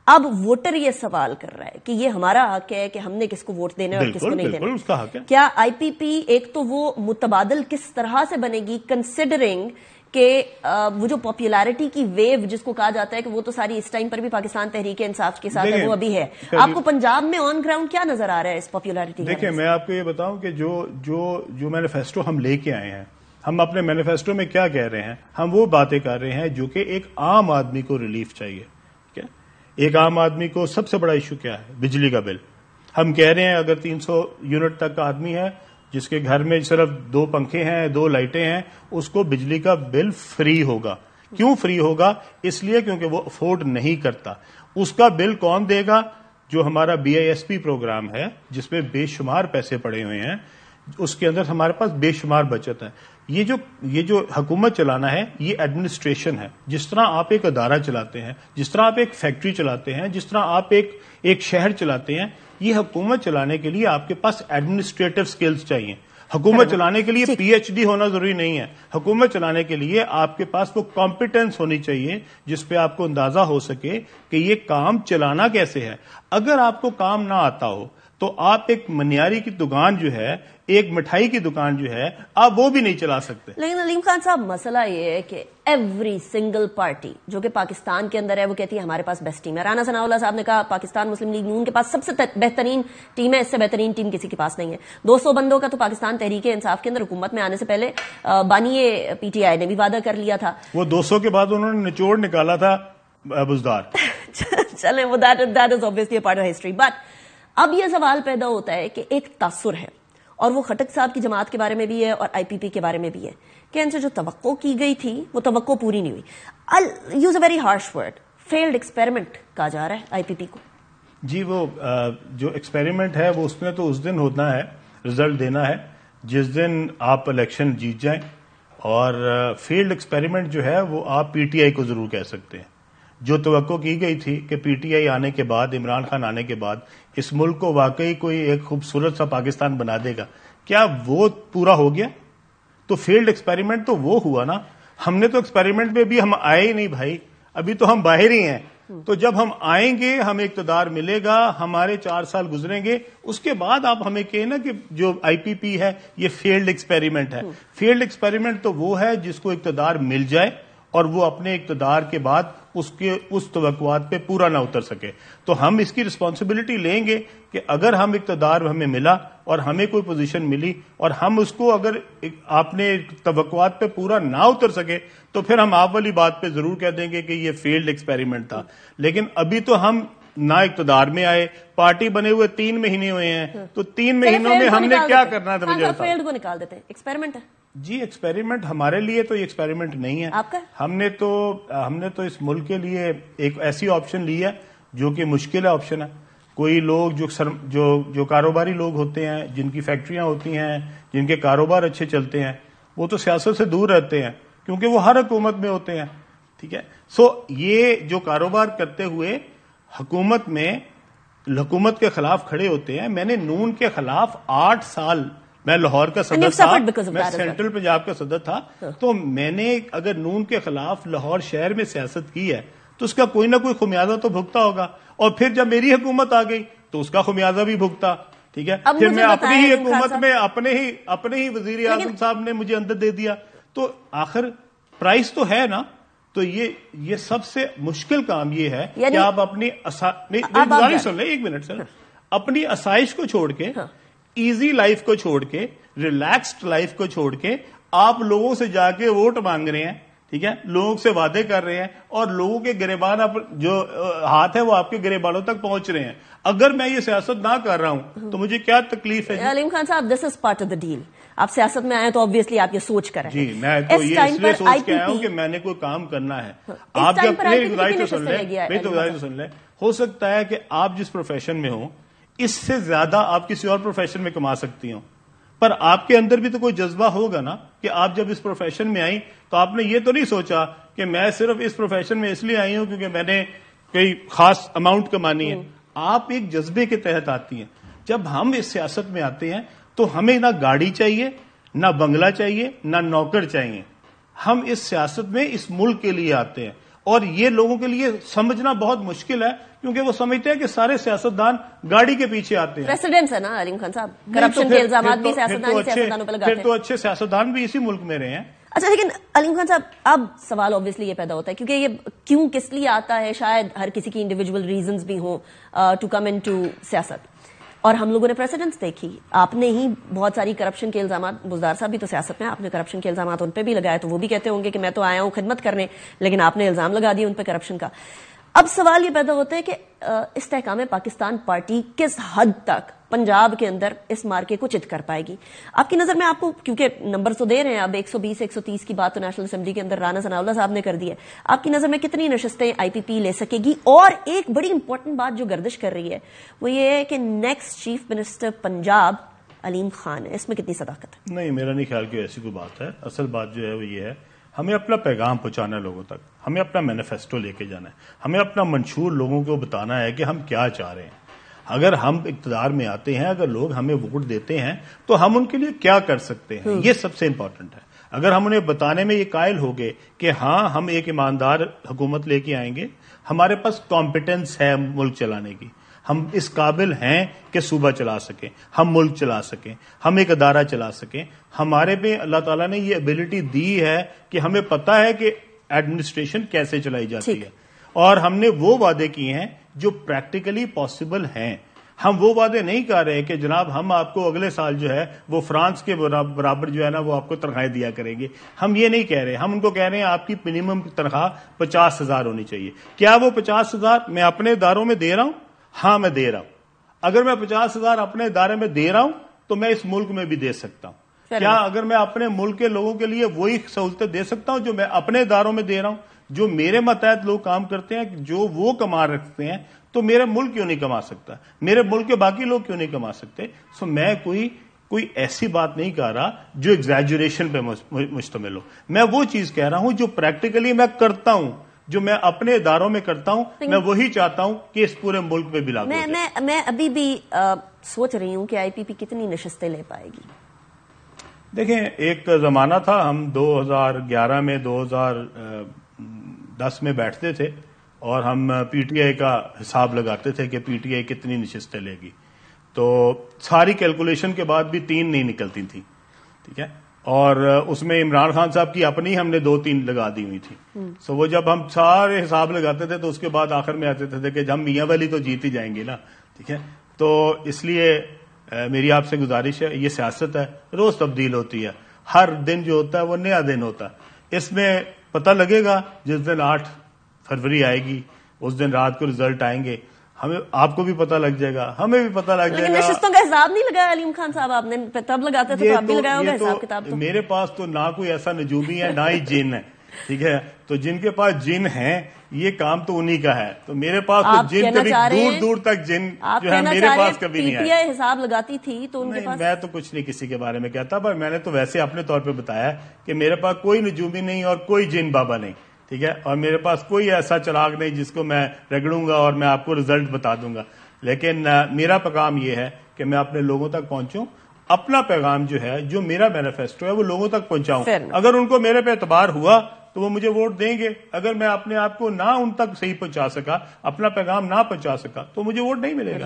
اب ووٹر یہ سوال کر رہا ہے کہ یہ ہمارا حق ہے کہ ہم نے کس کو ووٹ دینا ہے اور کس کو نہیں دینا. اس کا حق ہے. کیا آئی پی پی ایک تو وہ متبادل کس طرح سے بنے گی کنسیڈرنگ کہ وہ جو پاپولیرٹی کی ویو جس کو کہا جاتا ہے کہ وہ تو ساری اس ٹائم پر بھی پاکستان تحریک انصاف کے ساتھ ہے, وہ ابھی ہے. آپ کو پنجاب میں آن گراؤنڈ کیا نظر آ رہا ہے اس پاپولیرٹی؟ دیکھیں میں آپ کو یہ بتاؤں کہ جو مینیفیسٹو ہم لے کے آئے ہیں, ہم اپنے مینیفیسٹو میں کیا کہہ رہے ہیں, ہم وہ باتیں کر رہے ہیں جو کہ ایک عام آدمی کو ریلیف چاہیے. ایک عام آدمی کو سب سے بڑا ایشو کیا ہے؟ بجلی کا بل. ہم کہہ رہے ہیں اگر 300 یونٹ تک کا آدمی ہے جس کے گھر میں صرف 2 پنکھے ہیں, 2 لائٹیں ہیں, اس کو بجلی کا بل فری ہوگا. کیوں فری ہوگا؟ اس لیے کیونکہ وہ افورڈ نہیں کرتا. اس کا بل کون دے گا؟ جو ہمارا BISP پروگرام ہے جس میں بے شمار پیسے پڑے ہوئے ہیں, اس کے اندر ہمارے پاس بے شمار بچت ہے. یہ جو حکومت چلانا ہے یہ ایڈمنسٹریشن ہے. جس طرح آپ ایک ادارہ چلاتے ہیں, جس طرح آپ ایک فیکٹری چلاتے ہیں, جس طرح آپ ایک شہر چلاتے ہیں, یہ حکومت چلانے کے لیے آپ کے پاس ایڈمنسٹریٹو سکلز چاہیے. حکومت چلانے کے لیے PhD ہونا ضروری نہیں ہے. حکومت چلانے کے لیے آپ کے پاس وہ کمپیٹنس ہونی چاہیے جس پہ آپ کو اندازہ ہو سکے کہ یہ کام چلانا کیسے ہے. اگر آپ کو کام نہ آتا ہو تو آپ ایک منیاری کی دکان جو ہے, ایک مٹھائی کی دکان جو ہے, آپ وہ بھی نہیں چلا سکتے. لیکن علیم خان صاحب مسئلہ یہ ہے کہ ایوری سنگل پارٹی جو کہ پاکستان کے اندر ہے وہ کہتی ہے ہمارے پاس بیسٹ ٹیم ہے. رانا ثناء اللہ صاحب نے کہا پاکستان مسلم لیگ نون کے پاس سب سے بہترین ٹیم ہے, اس سے بہترین ٹیم کسی کے پاس نہیں ہے. 200 بندوں کا تو پاکستان تحریک انصاف کے اندر حکومت میں آنے سے پہلے بانی PTI نے بھی وعدہ کر لیا تھا. وہ 200 کے بعد انہوں نے نچوڑ نکالا تھا بزدار. چلیں وہ that is obviously a part of history. But اب یہ سوال پیدا ہوتا ہے کہ ایک تاثر ہے, اور وہ خٹک صاحب کی جماعت کے بارے میں بھی ہے اور IPP کے بارے میں بھی ہے, کہ ان سے جو توقع کی گئی تھی وہ توقع پوری نہیں ہوئی. I'll use a very harsh word, failed experiment کہا جا رہا ہے IPP کو. جی وہ جو ایکسپیریمنٹ ہے وہ اس میں تو اس دن ہونا ہے, رزلٹ دینا ہے جس دن آپ الیکشن جیت جائیں. اور فیلڈ ایکسپیریمنٹ جو ہے وہ آپ PTI کو ضرور کہہ سکتے ہیں. جو توقع کی گئی تھی کہ PTI آنے کے بعد, عمران خان آنے کے بعد اس ملک کو واقعی کوئی ایک خوبصورت سا پاکستان بنا دے گا, کیا وہ پورا ہو گیا؟ تو فیلڈ ایکسپیریمنٹ تو وہ ہوا نا. ہم نے تو ایکسپیریمنٹ میں بھی ہم آئے ہی نہیں بھائی, ابھی تو ہم باہر ہی ہیں. تو جب ہم آئیں گے, ہمیں اقتدار ملے گا, ہمارے 4 سال گزریں گے, اس کے بعد آپ ہمیں کہیں نا کہ جو IPP ہے یہ فیلڈ ایکسپیریمنٹ ہے. فیلڈ ایکسپیریمنٹ تو وہ ہے جس کو اقتدار مل جائے اور وہ اپنے اقتدار کے بعد اس توقعات پہ پورا نہ اتر سکے. تو ہم اس کی رسپانسبلٹی لیں گے کہ اگر ہم اقتدار ہمیں ملا اور ہمیں کوئی پوزیشن ملی اور ہم اس کو اگر اپنے توقعات پہ پورا نہ اتر سکے تو پھر ہم آپ والی بات پہ ضرور کہہ دیں گے کہ یہ فیلڈ ایکسپیریمنٹ تھا. لیکن ابھی تو ہم نہ اقتدار میں آئے, پارٹی بنے ہوئے 3 مہینے ہوئے ہیں, تو 3 مہینوں میں ہم نے کیا کرنا تھا؟ مجھے فیلڈ کو نکال دیتے ہیں, ایکسپیریمنٹ ہے. جی ایکسپیریمنٹ ہمارے لیے تو یہ ایکسپیریمنٹ نہیں ہے. آپ کا ہم نے تو اس ملک کے لیے ایک ایسی آپشن لی ہے جو کہ مشکل آپشن ہے. کوئی لوگ جو کاروباری لوگ ہوتے ہیں, جن کی فیکٹریاں ہوتی ہیں, جن کے کاروبار اچھے چلتے ہیں, وہ تو سیاست سے دور رہتے ہیں کیونکہ وہ ہر حکومت میں ہوتے ہیں. ٹھیک ہے, سو یہ جو کاروبار کرتے ہوئے حکومت کے خلاف کھڑے ہوتے ہیں. میں نے نون کے خلاف 8 سال, میں لاہور کا صدر تھا, میں سینٹرل پنجاب کا صدر تھا, تو میں نے اگر نون کے خلاف لاہور شہر میں سیاست کی ہے تو اس کا کوئی نہ کوئی خمیازہ تو بھگتا ہوگا. اور پھر جب میری حکومت آ گئی تو اس کا خمیازہ بھی بھگتا. ٹھیک ہے, پھر میں اپنی ہی حکومت میں اپنے ہی وزیر اعظم صاحب نے مجھے اندر دے دیا. تو آخر پرائز تو ہے نا. تو یہ سب سے مشکل کام یہ ہے کہ آپ اپنی سن لیں, 1 منٹ سر, اپنی آسائش کو چھوڑ کے, ایزی لائف کو چھوڑ کے, ریلیکسڈ لائف کو چھوڑ کے آپ لوگوں سے جا کے ووٹ مانگ رہے ہیں. ٹھیک ہے, لوگوں سے وعدے کر رہے ہیں اور لوگوں کے گریبان جو ہاتھ ہے وہ آپ کے گریبانوں تک پہنچ رہے ہیں. اگر میں یہ سیاست نہ کر رہا ہوں تو مجھے کیا تکلیف ہے؟ علیم خان صاحب, this is part of the deal. آپ سیاست میں آئے تو obviously آپ یہ سوچ کر جی, میں تو یہ اس لیے سوچ کے آیا ہوں کہ میں نے کوئی کام کرنا ہے. آپ جب گزارش تو سن لیں, ہو سکتا ہے کہ آپ جس پروفیشن میں ہوں اس سے زیادہ آپ کسی اور پروفیشن میں کما سکتی ہوں, پر آپ کے اندر بھی تو کوئی جذبہ ہوگا نا کہ آپ جب اس پروفیشن میں آئی تو آپ نے یہ تو نہیں سوچا کہ میں صرف اس پروفیشن میں اس لیے آئی ہوں کیونکہ میں نے کوئی خاص اماؤنٹ کمانی ہے. آپ ایک جذبے کے تحت آتی ہیں. جب ہم اس سیاست میں آتے ہیں تو ہمیں نہ گاڑی چاہیے, نہ بنگلہ چاہیے, نہ نوکر چاہیے. ہم اس سیاست میں اس ملک کے لیے آتے ہیں اور یہ لوگوں کے لیے سمجھنا بہت مشکل ہے کیونکہ وہ سمجھتے ہیں کہ سارے سیاستدان گاڑی کے پیچھے آتے ہیں. پریسیڈنٹس ہے نا علیم خان صاحب, کرپشن کے الزامات بھی سیاستدانوں پہ لگاتے ہیں. پھر تو اچھے سیاستدان بھی اسی ملک میں رہے ہیں. اچھا لیکن علیم خان صاحب اب سوال obviously یہ پیدا ہوتا ہے کیونکہ یہ کیوں کس لیے آتا ہے, شاید ہر کسی کی انڈیویجول ریزنز بھی ہوں ٹو کم ان ٹو سیاست, اور ہم لوگوں نے پریسیڈنٹس دیکھی. آپ نے ہی بہت ساری کرپشن کے الزامات, بزدار صاحب بھی تو سیاست میں, آپ نے کرپشن کے الزامات ان پہ بھی لگائے, تو وہ بھی کہتے ہوں گے کہ میں تو آیا ہوں خدمت کرنے, لیکن آپ نے الزام لگا دیا ان پہ کرپشن کا. اب سوال یہ پیدا ہوتا ہے کہ استحکام پاکستان پارٹی کس حد تک پنجاب کے اندر اس مارکے کو چت کر پائے گی. آپ کی نظر میں, آپ کو کیونکہ نمبر تو دے رہے ہیں, اب 120 130 کی بات تو نیشنل اسمبلی کے اندر رانا ثناء اللہ صاحب نے کر دی ہے, آپ کی نظر میں کتنی نشستیں آئی پی پی لے سکے گی؟ اور ایک بڑی امپورٹنٹ بات جو گردش کر رہی ہے وہ یہ ہے کہ نیکسٹ چیف منسٹر پنجاب علیم خان ہے, اس میں کتنی صداقت ہے؟ نہیں, میرا نہیں خیال کہ ایسی کوئی بات ہے. اصل بات جو ہے وہ یہ ہے, ہمیں اپنا پیغام پہنچانا ہے لوگوں تک, ہمیں اپنا مینیفیسٹو لے کے جانا ہے, ہمیں اپنا منشور لوگوں کو بتانا ہے کہ ہم کیا چاہ رہے ہیں. اگر ہم اقتدار میں آتے ہیں, اگر لوگ ہمیں ووٹ دیتے ہیں تو ہم ان کے لیے کیا کر سکتے ہیں, یہ سب سے امپورٹنٹ ہے. اگر ہم انہیں بتانے میں یہ قائل ہو گئے کہ ہاں ہم ایک ایماندار حکومت لے کے آئیں گے, ہمارے پاس کمپیٹنس ہے ملک چلانے کی, ہم اس قابل ہیں کہ صوبہ چلا سکیں, ہم ملک چلا سکیں, ہم ایک ادارہ چلا سکیں, ہمارے پہ اللہ تعالیٰ نے یہ ایبلٹی دی ہے کہ ہمیں پتا ہے کہ ایڈمنسٹریشن کیسے چلائی جاتی ہے, اور ہم نے وہ وعدے کیے ہیں جو پریکٹیکلی پاسبل ہیں. ہم وہ وعدے نہیں کر رہے کہ جناب ہم آپ کو اگلے سال جو ہے وہ فرانس کے برابر جو ہے نا وہ آپ کو تنخواہیں دیا کریں گے. ہم یہ نہیں کہہ رہے, ہم ان کو کہہ رہے ہیں آپ کی منیمم تنخواہ 50,000 ہونی چاہیے. کیا وہ 50,000 میں اپنے اداروں میں دے رہا ہوں؟ ہاں میں دے رہا ہوں. اگر میں 50,000 اپنے ادارے میں دے رہا ہوں تو میں اس ملک میں بھی دے سکتا ہوں. کیا اگر میں اپنے ملک کے لوگوں کے لیے وہی سہولتیں دے سکتا ہوں جو میں اپنے اداروں میں دے رہا ہوں؟ جو میرے ماتحت لوگ کام کرتے ہیں, جو وہ کما رکھتے ہیں, تو میرے ملک کیوں نہیں کما سکتا, میرے ملک کے باقی لوگ کیوں نہیں کما سکتے؟ سو میں کوئی ایسی بات نہیں کہہ رہا جو ایگزیجریشن پہ مشتمل ہو. میں وہ چیز کہہ رہا ہوں جو پریکٹیکلی میں کرتا ہوں, جو میں اپنے اداروں میں کرتا ہوں, میں وہی چاہتا ہوں کہ اس پورے ملک میں بھی لاگو ہو جائے. میں ابھی بھی سوچ رہی ہوں کہ آئی پی پی کتنی نشستیں لے پائے گی. دیکھیں, ایک زمانہ تھا, ہم 2011 میں 2010 میں بیٹھتے تھے اور ہم پی ٹی آئی کا حساب لگاتے تھے کہ پی ٹی آئی کتنی نشستیں لے گی, تو ساری کیلکولیشن کے بعد بھی 3 نہیں نکلتی تھی, ٹھیک ہے, اور اس میں عمران خان صاحب کی اپنی ہم نے 2-3 لگا دی ہوئی تھی. سو وہ جب ہم سارے حساب لگاتے تھے تو اس کے بعد آخر میں آتے تھے کہ ہم میاں والی تو جیت ہی جائیں گے نا, ٹھیک ہے. تو اس لیے میری آپ سے گزارش ہے, یہ سیاست ہے, روز تبدیل ہوتی ہے, ہر دن جو ہوتا ہے وہ نیا دن ہوتا ہے. اس میں پتہ لگے گا جس دن 8 فروری آئے گی, اس دن رات کو رزلٹ آئیں گے, ہمیں آپ کو بھی پتہ لگ جائے گا, ہمیں بھی پتہ لگ جائے گا. لیکن نشستوں کا حساب نہیں لگایا علیم خان صاحب, آپ نے تب لگاتے تھے تو آپ بھی لگایا ہوگا حساب کتاب. تو میرے پاس تو نہ کوئی ایسا نجومی ہے نہ ہی جن ہے, ٹھیک ہے, تو جن کے پاس جن ہیں یہ کام تو انہی کا ہے, تو میرے پاس تو جن کبھی دور دور تک جن جو ہے میرے پاس کبھی نہیں آئے. حساب لگاتی تھی تو ان کے پاس, میں تو کچھ نہیں کسی کے بارے میں کہتا, پر میں نے تو ویسے اپنے طور پہ بتایا کہ میرے پاس کوئی نجومی نہیں اور کوئی جن بابا نہیں, ٹھیک ہے, اور میرے پاس کوئی ایسا چراغ نہیں جس کو میں رگڑوں گا اور میں آپ کو رزلٹ بتا دوں گا. لیکن میرا پیغام یہ ہے کہ میں اپنے لوگوں تک پہنچوں, اپنا پیغام جو ہے, جو میرا مینیفیسٹو ہے وہ لوگوں تک پہنچاؤں. اگر ان کو میرے پہ اعتبار ہوا تو وہ مجھے ووٹ دیں گے, اگر میں اپنے آپ کو نہ ان تک صحیح پہنچا سکا, اپنا پیغام نہ پہنچا سکا, تو مجھے ووٹ نہیں ملے گا.